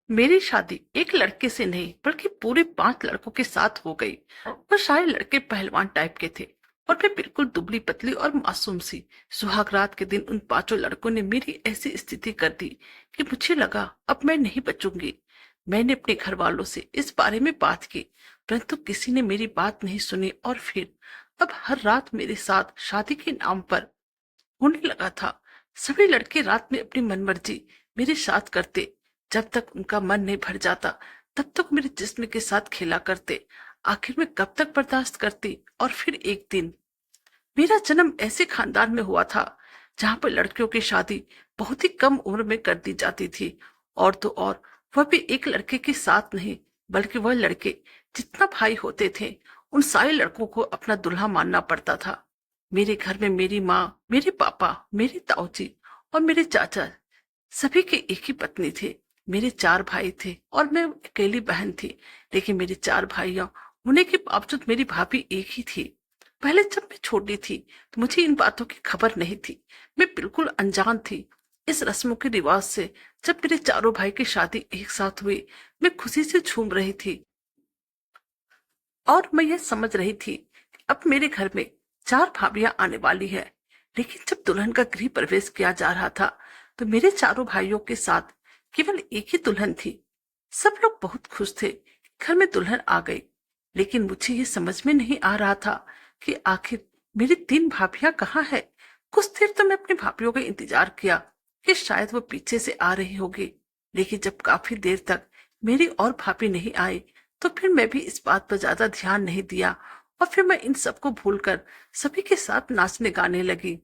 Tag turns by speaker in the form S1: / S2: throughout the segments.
S1: मेरी शादी एक लड़के से नहीं बल्कि पूरे 5 लड़कों के साथ हो गई। वो सारे लड़के पहलवान टाइप के थे और मैं बिल्कुल दुबली पतली और मासूम सी। सुहाग रात के दिन उन 5 लड़कों ने मेरी ऐसी स्थिति कर दी कि मुझे लगा अब मैं नहीं बचूंगी। मैंने अपने घर वालों से इस बारे में बात की, परंतु किसी ने मेरी बात नहीं सुनी और फिर अब हर रात मेरे साथ शादी के नाम पर होने लगा था। सभी लड़के रात में अपनी मनमर्जी मेरे साथ करते। जब तक उनका मन नहीं भर जाता तब तक मेरे जिस्म के साथ खेला करते। आखिर में कब तक बर्दाश्त करती। और फिर एक दिन मेरा जन्म ऐसे खानदान में हुआ था जहां पर लड़कियों की शादी बहुत ही कम उम्र में कर दी जाती थी। और तो और वह भी एक लड़के के साथ नहीं, बल्कि वह लड़के जितना भाई होते थे उन सारे लड़कों को अपना दुल्हा मानना पड़ता था। मेरे घर में मेरी माँ, मेरे पापा, मेरी ताऊजी और मेरे चाचा सभी के एक ही पत्नी थे। मेरे 4 भाई थे और मैं अकेली बहन थी, लेकिन मेरे 4 भाइयों होने के बावजूद मेरी भाभी एक ही थी। पहले जब मैं छोटी थी तो मुझे इन बातों की खबर नहीं थी। मैं बिल्कुल अनजान थी इस रस्मों के रिवाज से। जब मेरे चारों भाई की शादी एक साथ हुई, मैं खुशी से झूम रही थी और मैं ये समझ रही थी कि अब मेरे घर में 4 भाभियां आने वाली है। लेकिन जब दुल्हन का गृह प्रवेश किया जा रहा था तो मेरे चारों भाइयों के साथ केवल एक ही दुल्हन थी। सब लोग बहुत खुश थे कि घर में दुल्हन आ गई, लेकिन मुझे ये समझ में नहीं आ रहा था कि आखिर मेरी 3 भाभियां कहाँ है। कुछ देर तो मैं अपनी भाभियों का इंतजार किया कि शायद वो पीछे से आ रही होगी, लेकिन जब काफी देर तक मेरी और भाभी नहीं आई तो फिर मैं भी इस बात पर ज्यादा ध्यान नहीं दिया और फिर मैं इन सबको भूलकर सभी के साथ नाचने गाने लगी।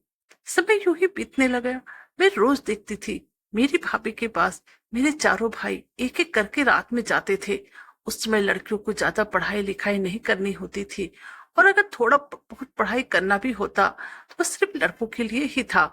S1: समय यूं ही बीतने लगा। मैं रोज देखती थी मेरी भाभी के पास मेरे चारों भाई एक एक करके रात में जाते थे। उस समय लड़कियों को ज्यादा पढ़ाई लिखाई नहीं करनी होती थी, और अगर थोड़ा बहुत पढ़ाई करना भी होता तो बस सिर्फ लड़कों के लिए ही था।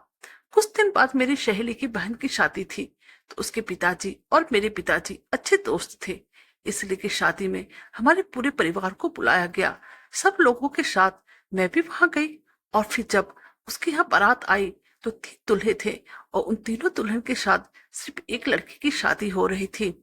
S1: कुछ दिन बाद मेरी सहेली की बहन की शादी थी, तो उसके पिताजी और मेरे पिताजी अच्छे दोस्त थे, इसलिए कि शादी में हमारे पूरे परिवार को बुलाया गया। सब लोगों के साथ मैं भी वहां गई। और फिर जब उसके यहाँ बारात आई तो 3 दूल्हे थे और उन तीनों दुल्हन के साथ सिर्फ एक लड़की की शादी हो रही थी।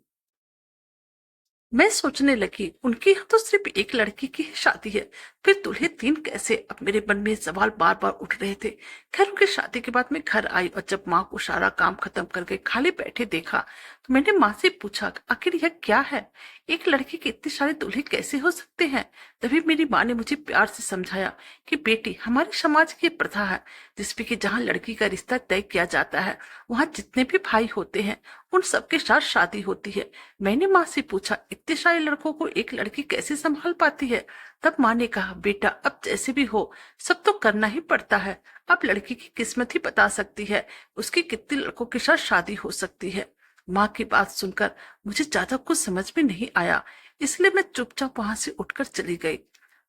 S1: मैं सोचने लगी उनके यहाँ तो सिर्फ एक लड़की की ही शादी है, फिर दूल्हे 3 कैसे। अब मेरे मन में सवाल बार बार उठ रहे थे। खैर उनकी शादी के बाद मैं घर आई और जब माँ को सारा काम खत्म करके खाली बैठे देखा तो मैंने माँ से पूछा आखिर यह क्या है, एक लड़की के इतने सारे दूल्हे कैसे हो सकते हैं। तभी मेरी माँ ने मुझे प्यार से समझाया कि बेटी, हमारे समाज की ये प्रथा है जिसपे कि जहाँ लड़की का रिश्ता तय किया जाता है वहां जितने भी भाई होते हैं उन सबके साथ शादी होती है। मैंने माँ से पूछा इतने सारे लड़कों को एक लड़की कैसे संभाल पाती है। तब माँ ने कहा बेटा, अब जैसे भी हो सब तो करना ही पड़ता है। अब लड़की की किस्मत ही बता सकती है उसकी कितने लड़कों के साथ शादी हो सकती है। माँ की बात सुनकर मुझे ज्यादा कुछ समझ में नहीं आया, इसलिए मैं चुपचाप वहां से उठकर चली गई।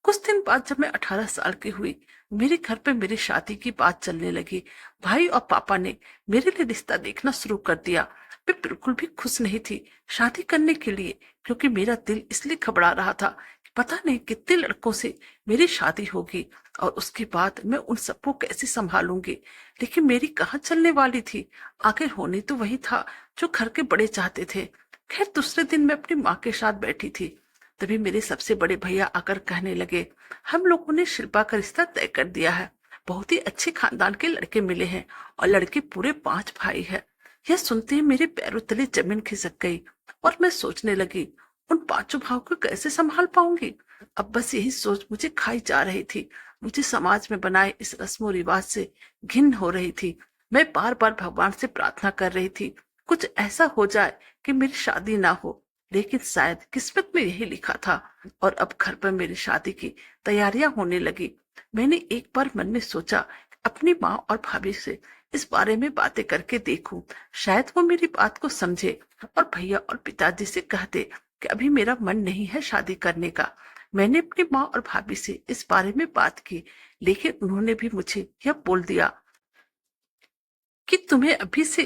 S1: कुछ दिन बाद जब मैं 18 साल की हुई, मेरे घर पे मेरी शादी की बात चलने लगी। भाई और पापा ने मेरे लिए रिश्ता देखना शुरू कर दिया। मैं बिल्कुल भी खुश नहीं थी शादी करने के लिए, क्योंकि मेरा दिल इसलिए घबरा रहा था कि पता नहीं कितने लड़कों से मेरी शादी होगी और उसके बाद मैं उन सबको कैसे संभालूंगी। लेकिन मेरी कहाँ चलने वाली थी, आखिर होने तो वही था जो घर के बड़े चाहते थे। खैर दूसरे दिन मैं अपनी माँ के साथ बैठी थी, तभी मेरे सबसे बड़े भैया आकर कहने लगे हम लोगों ने शिल्पा का रिश्ता तय कर दिया है। बहुत ही अच्छे खानदान के लड़के मिले हैं और लड़के पूरे 5 भाई है। यह सुनते ही मेरे पैरों तले जमीन खिसक गई और मैं सोचने लगी उन 5 भाव को कैसे संभाल पाऊंगी। अब बस यही सोच मुझे खाई जा रही थी। मुझे समाज में बनाए इस रस्मों रिवाज से घिन हो रही थी। मैं बार बार भगवान से प्रार्थना कर रही थी कुछ ऐसा हो जाए कि मेरी शादी ना हो, लेकिन शायद किस्मत में यही लिखा था। और अब घर पर मेरी शादी की तैयारियां होने लगी। मैंने एक बार मन में सोचा कि अपनी माँ और भाभी से इस बारे में बातें करके देखूं, शायद वो मेरी बात को समझे और भैया और पिताजी से कह दे कि अभी मेरा मन नहीं है शादी करने का। मैंने अपनी माँ और भाभी से इस बारे में बात की, लेकिन उन्होंने भी मुझे यह बोल दिया कि तुम्हें अभी से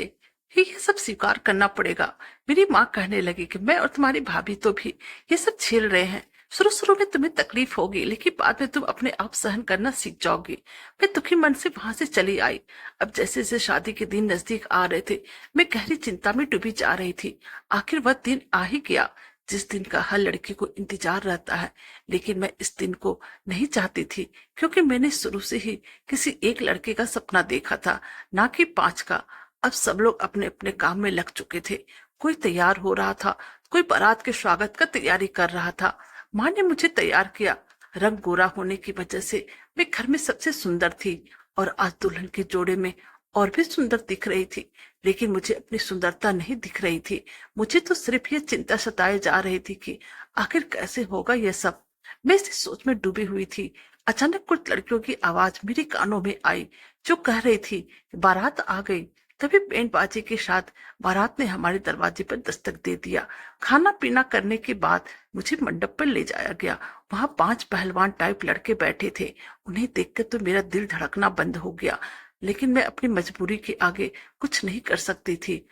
S1: ही ये सब स्वीकार करना पड़ेगा। मेरी माँ कहने लगी कि मैं और तुम्हारी भाभी तो भी ये सब झेल रहे हैं, शुरू शुरू में तुम्हें तकलीफ होगी, लेकिन बाद में तुम अपने आप सहन करना सीख जाओगी। मैं दुखी मन से वहां से चली आई। अब जैसे जैसे शादी के दिन नजदीक आ रहे थे, मैं गहरी चिंता में डूबी जा रही थी। आखिर वह दिन आ ही गया जिस दिन का हर लड़की को इंतजार रहता है। लेकिन मैं इस दिन को नहीं चाहती थी, क्योंकि मैंने शुरू से ही किसी एक लड़के का सपना देखा था, ना कि 5 का। अब सब लोग अपने अपने काम में लग चुके थे। कोई तैयार हो रहा था, कोई बारात के स्वागत का तैयारी कर रहा था। माँ ने मुझे तैयार किया। रंग गोरा होने की वजह से मैं घर में सबसे सुंदर थी, और आज दुल्हन के जोड़े में और भी सुंदर दिख रही थी। लेकिन मुझे अपनी सुंदरता नहीं दिख रही थी। मुझे तो सिर्फ ये चिंता सताए जा रही थी कि आखिर कैसे होगा यह सब। मैं इसी सोच में डूबी हुई थी। अचानक कुछ लड़कियों की आवाज मेरे कानों में आई, जो कह रही थी बारात आ गई। तभी बैंड बाजे के साथ बारात ने हमारे दरवाजे पर दस्तक दे दिया। खाना पीना करने के बाद मुझे मंडप पर ले जाया गया। वहां 5 पहलवान टाइप लड़के बैठे थे। उन्हें देखकर तो मेरा दिल धड़कना बंद हो गया, लेकिन मैं अपनी मजबूरी के आगे कुछ नहीं कर सकती थी।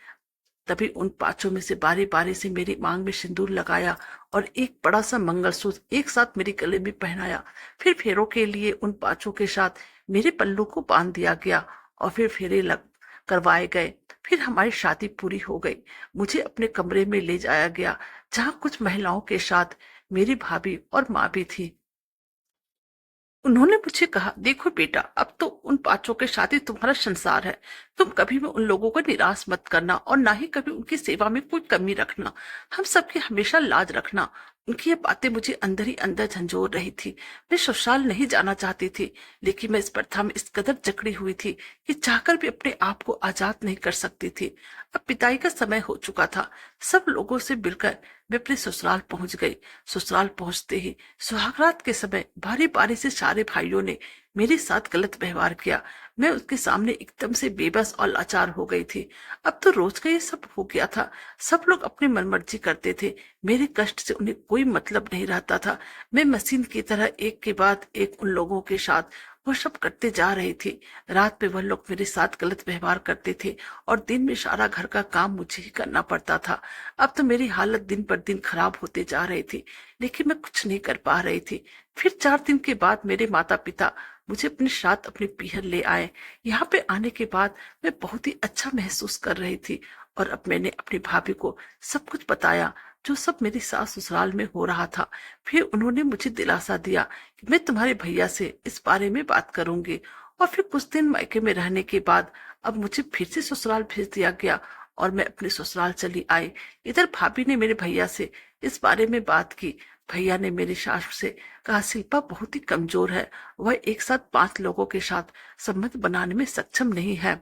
S1: तभी उन 5 में से बारी बारी से मेरी मांग में सिंदूर लगाया और एक बड़ा सा मंगलसूत्र एक साथ मेरे गले में पहनाया। फिर फेरों के लिए उन 5 के साथ मेरे पल्लू को बांध दिया गया, और फिर फेरे लग करवाए गए। फिर हमारी शादी पूरी हो गई। मुझे अपने कमरे में ले जाया गया, जहां कुछ महिलाओं के साथ मेरी भाभी और माँ भी थी। उन्होंने मुझे कहा, देखो बेटा, अब तो उन 5 के साथ ही तुम्हारा संसार है। तुम कभी भी उन लोगों को निराश मत करना, और ना ही कभी उनकी सेवा में कोई कमी रखना। हम सबकी हमेशा लाज रखना। उनकी ये बातें मुझे अंदर ही अंदर झंझोर रही थी। मैं ससुराल नहीं जाना चाहती थी, लेकिन मैं इस प्रथा में इस कदर जकड़ी हुई थी कि चाहकर भी अपने आप को आजाद नहीं कर सकती थी। अब पिताई का समय हो चुका था। सब लोगों से मिलकर मैं अपने ससुराल पहुंच गई। ससुराल पहुंचते ही सुहागरात के समय बारी बारी से सारे भाइयों ने मेरे साथ गलत व्यवहार किया। मैं उसके सामने एकदम से बेबस और लाचार हो गई थी। अब तो रोज का ये सब हो गया था। सब लोग अपनी मनमर्जी करते थे। मेरे कष्ट से उन्हें कोई मतलब नहीं रहता था। मैं मशीन की तरह एक के बाद एक उन लोगों के साथ वो सब करते जा रही थी। रात में वह लोग मेरे साथ गलत व्यवहार करते थे, और दिन में सारा घर का काम मुझे ही करना पड़ता था। अब तो मेरी हालत दिन पर दिन खराब होते जा रही थी, लेकिन मैं कुछ नहीं कर पा रही थी। फिर 4 दिन के बाद मेरे माता पिता मुझे अपने साथ अपने पीहर ले आए। यहाँ पे आने के बाद मैं बहुत ही अच्छा महसूस कर रही थी, और अब मैंने अपनी भाभी को सब कुछ बताया, जो सब मेरी सास ससुराल में हो रहा था। फिर उन्होंने मुझे दिलासा दिया कि मैं तुम्हारे भैया से इस बारे में बात करूंगी। और फिर कुछ दिन मायके में रहने के बाद अब मुझे फिर से ससुराल भेज दिया गया, और मैं अपने ससुराल चली आई। इधर भाभी ने मेरे भैया से इस बारे में बात की। भैया ने मेरी सास से कहा, शिल्पा बहुत ही कमजोर है, वह एक साथ 5 लोगों के साथ संबंध बनाने में सक्षम नहीं है।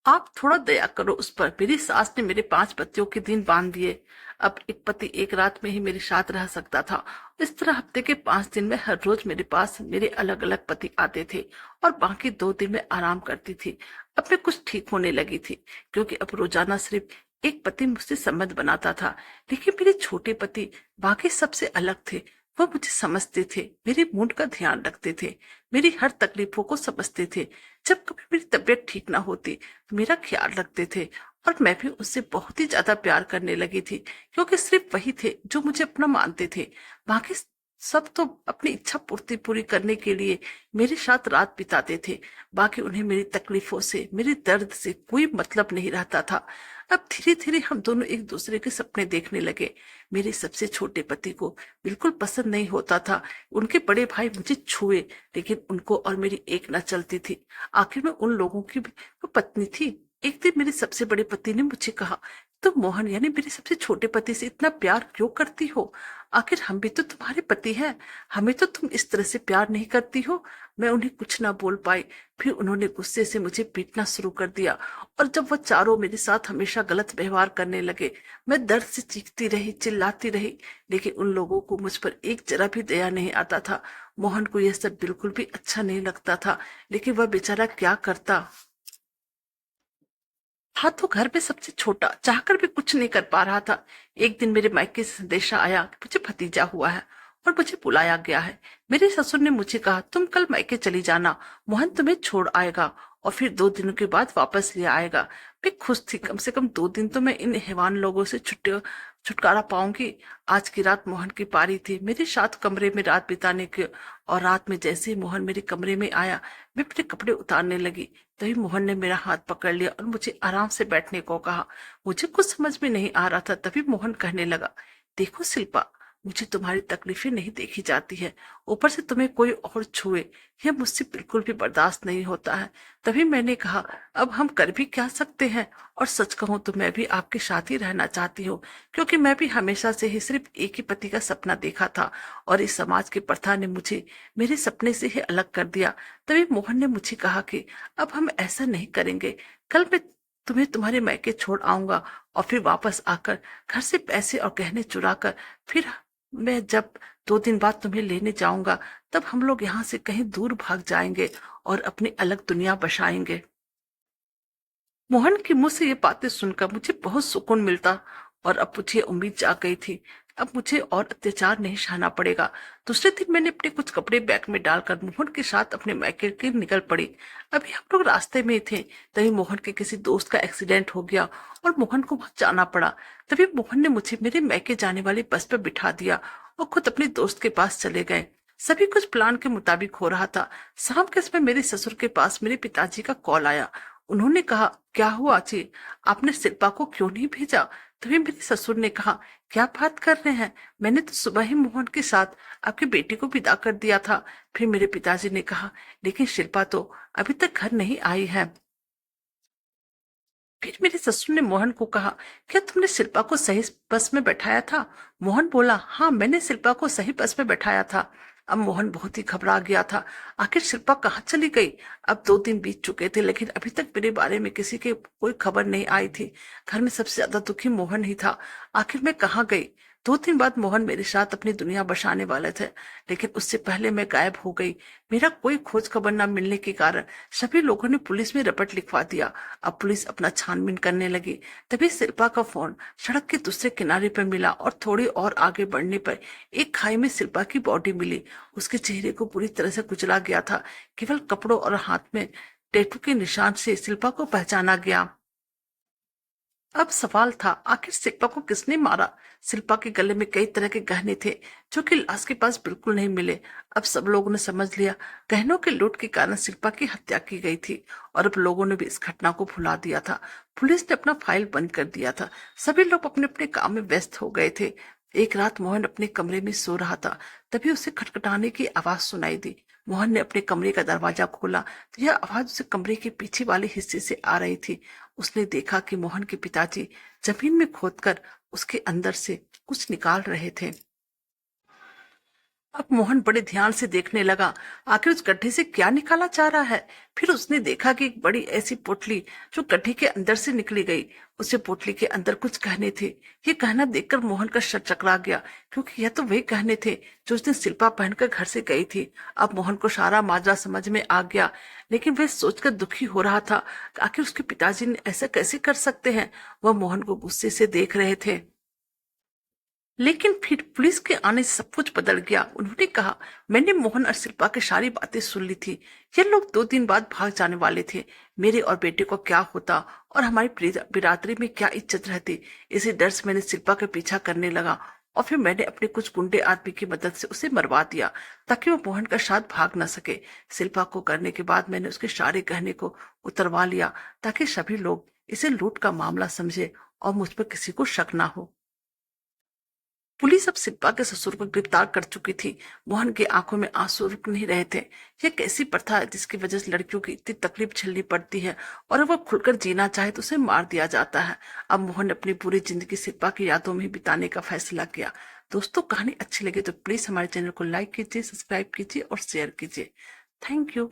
S1: आप थोड़ा दया करो उस पर। मेरी सास ने मेरे 5 पतियों के दिन बांध दिए। अब एक पति एक रात में ही मेरे साथ रह सकता था। इस तरह हफ्ते के 5 दिन में हर रोज मेरे पास मेरे अलग अलग पति आते थे, और बाकी 2 दिन में आराम करती थी। अब मैं कुछ ठीक होने लगी थी, क्योंकि अब रोजाना सिर्फ एक पति मुझसे संबंध बनाता था। लेकिन मेरे छोटे पति बाकी सबसे अलग थे। वो मुझे समझते थे, मेरे मूड का ध्यान रखते थे, मेरी हर तकलीफों को समझते थे। जब कभी मेरी तबीयत ठीक ना होती तो मेरा ख्याल रखते थे, और मैं भी उससे बहुत ही ज्यादा प्यार करने लगी थी, क्योंकि सिर्फ वही थे जो मुझे अपना मानते थे। बाकी सब तो अपनी इच्छा पूर्ति पूरी करने के लिए मेरे साथ रात बिताते थे। बाकी उन्हें मेरी तकलीफों से, मेरे दर्द से कोई मतलब नहीं रहता था। अब धीरे धीरे हम दोनों एक दूसरे के सपने देखने लगे। मेरे सबसे छोटे पति को बिल्कुल पसंद नहीं होता था उनके बड़े भाई मुझे छुए, लेकिन उनको और मेरी एक न चलती थी। आखिर में उन लोगों की भी वो पत्नी थी। एक दिन मेरे सबसे बड़े पति ने मुझे कहा, तुम मोहन यानी मेरे सबसे छोटे पति से इतना प्यार क्यों करती हो? आखिर हम भी तो तुम्हारे पति हैं, हमें तो तुम इस तरह से प्यार नहीं करती हो। मैं उन्हें कुछ ना बोल पाई। फिर उन्होंने गुस्से से मुझे पीटना शुरू कर दिया, और जब वह चारों मेरे साथ हमेशा गलत व्यवहार करने लगे, मैं दर्द से चीखती रही, चिल्लाती रही। लेकिन उन लोगों को मुझ पर एक जरा भी दया नहीं आता था। मोहन को यह सब बिल्कुल भी अच्छा नहीं लगता था, लेकिन वह बेचारा क्या करता। हाँ, तो घर में सबसे छोटा चाहकर भी कुछ नहीं कर पा रहा था। एक दिन मेरे मायके से संदेशा आया कि मुझे भतीजा हुआ है और मुझे बुलाया गया है। मेरे ससुर ने मुझे कहा, तुम कल मायके चली जाना, मोहन तुम्हें छोड़ आएगा। और फिर 2 दिनों के बाद वापस ले आएगा। मैं खुश थी, कम से कम 2 दिन तो मैं इन हैवान लोगों से छुटकारा पाऊंगी। आज की रात मोहन की पारी थी मेरे साथ कमरे में रात बिताने की, और रात में जैसे ही मोहन मेरे कमरे में आया, मैं अपने कपड़े उतारने लगी। तभी मोहन ने मेरा हाथ पकड़ लिया और मुझे आराम से बैठने को कहा। मुझे कुछ समझ में नहीं आ रहा था, तभी मोहन कहने लगा, देखो शिल्पा, मुझे तुम्हारी तकलीफें नहीं देखी जाती है, ऊपर से तुम्हें कोई और छुए, यह मुझसे बिल्कुल भी बर्दाश्त नहीं होता है। तभी मैंने कहा, अब हम कर भी क्या सकते हैं। और सच कहूं तो मैं भी आपके साथ ही रहना चाहती हूँ, क्योंकि मैं भी हमेशा से ही सिर्फ एक ही पति का सपना देखा था, और इस समाज की प्रथा ने मुझे मेरे सपने से ही अलग कर दिया। तभी मोहन ने मुझे कहा कि अब हम ऐसा नहीं करेंगे, कल मैं तुम्हें तुम्हारे मायके छोड़ आऊंगा, और फिर वापस आकर घर से पैसे और गहने चुरा कर फिर मैं जब 2 दिन बाद तुम्हें लेने जाऊंगा, तब हम लोग यहाँ से कहीं दूर भाग जाएंगे और अपनी अलग दुनिया बसाएंगे। मोहन के मुंह से ये बातें सुनकर मुझे बहुत सुकून मिलता, और अब मुझे उम्मीद जाग गई थी, अब मुझे और अत्याचार नहीं सहना पड़ेगा। दूसरे दिन मैंने अपने कुछ कपड़े बैग में डालकर मोहन के साथ अपने मायके के निकल पड़ी। अभी हम लोग रास्ते में थे, तभी मोहन के किसी दोस्त का एक्सीडेंट हो गया और मोहन को वहां जाना पड़ा। तभी मोहन ने मुझे मेरे मायके जाने वाली बस पर बिठा दिया और खुद अपने दोस्त के पास चले गए। सभी कुछ प्लान के मुताबिक हो रहा था। शाम के समय मेरे ससुर के पास मेरे पिताजी का कॉल आया। उन्होंने कहा, क्या हुआ जी, आपने शिल्पा को क्यों नहीं भेजा। तभी मेरे ससुर ने कहा, क्या बात कर रहे हैं, मैंने तो सुबह ही मोहन के साथ आपकी बेटी को विदा कर दिया था। फिर मेरे पिताजी ने कहा, लेकिन शिल्पा तो अभी तक घर नहीं आई है। फिर मेरे ससुर ने मोहन को कहा, क्या तुमने शिल्पा को सही बस में बैठाया था। मोहन बोला, हाँ, मैंने शिल्पा को सही बस में बैठाया था। अब मोहन बहुत ही घबरा गया था, आखिर शिल्पा कहाँ चली गई। अब 2 दिन बीत चुके थे, लेकिन अभी तक मेरे बारे में किसी की कोई खबर नहीं आई थी। घर में सबसे ज्यादा दुखी मोहन ही था। आखिर मैं कहाँ गई। 2 दिन बाद मोहन मेरे साथ अपनी दुनिया बसाने वाले थे, लेकिन उससे पहले मैं गायब हो गई। मेरा कोई खोज खबर न मिलने के कारण सभी लोगों ने पुलिस में रिपोर्ट लिखवा दिया। अब पुलिस अपना छानबीन करने लगी। तभी शिल्पा का फोन सड़क के दूसरे किनारे पर मिला, और थोड़ी और आगे बढ़ने पर एक खाई में शिल्पा की बॉडी मिली। उसके चेहरे को पूरी तरह से कुचला गया था, केवल कपड़ों और हाथ में टैटू के निशान से शिल्पा को पहचाना गया। अब सवाल था, आखिर शिल्पा को किसने मारा। शिल्पा के गले में कई तरह के गहने थे, जो कि लाश के पास बिल्कुल नहीं मिले। अब सब लोगों ने समझ लिया, गहनों के लूट के कारण शिल्पा की हत्या की गई थी, और अब लोगों ने भी इस घटना को भुला दिया था। पुलिस ने अपना फाइल बंद कर दिया था। सभी लोग अपने अपने काम में व्यस्त हो गए थे। एक रात मोहन अपने कमरे में सो रहा था, तभी उसे खटखटाने की आवाज सुनाई दी। मोहन ने अपने कमरे का दरवाजा खोला तो यह आवाज उसे कमरे के पीछे वाले हिस्से से आ रही थी। उसने देखा कि मोहन के पिताजी जमीन में खोदकर उसके अंदर से कुछ निकाल रहे थे। अब मोहन बड़े ध्यान से देखने लगा, आखिर उस गड्ढे से क्या निकाला जा रहा है। फिर उसने देखा कि एक बड़ी ऐसी पोटली जो गड्ढे के अंदर से निकली गई। उसे पोटली के अंदर कुछ गहने थे। ये गहना देखकर मोहन का सर चकरा गया, क्योंकि यह तो वही गहने थे जो उसने शिल्पा पहनकर घर से गई थी। अब मोहन को सारा माजरा समझ में आ गया, लेकिन वह सोचकर दुखी हो रहा था, आखिर उसके पिताजी ने ऐसा कैसे कर सकते हैं। वह मोहन को गुस्से से देख रहे थे। लेकिन फिर पुलिस के आने से सब कुछ बदल गया। उन्होंने कहा, मैंने मोहन और शिल्पा की सारी बातें सुन ली थी। ये लोग 2 दिन बाद भाग जाने वाले थे। मेरे और बेटे को क्या होता और हमारी बिरादरी में क्या इज्जत रहती। इसी डर से मैंने शिल्पा का पीछा करने लगा, और फिर मैंने अपने कुछ गुंडे आदमी की मदद से उसे मरवा दिया, ताकि वो मोहन का साथ भाग न सके। शिल्पा को करने के बाद मैंने उसके सारे गहने को उतरवा लिया, ताकि सभी लोग इसे लूट का मामला समझे और मुझ पर किसी को शक ना हो। पुलिस अब शिल्पा के ससुर को गिरफ्तार कर चुकी थी। मोहन की आंखों में आंसू रुक नहीं रहे थे। यह कैसी प्रथा है जिसकी वजह से लड़कियों की इतनी तकलीफ झेलनी पड़ती है, और अगर वो खुलकर जीना चाहे तो उसे मार दिया जाता है। अब मोहन ने अपनी पूरी जिंदगी शिल्पा की यादों में बिताने का फैसला किया। दोस्तों, कहानी अच्छी लगी तो प्लीज हमारे चैनल को लाइक कीजिए, सब्सक्राइब कीजिए और शेयर कीजिए। Thank you.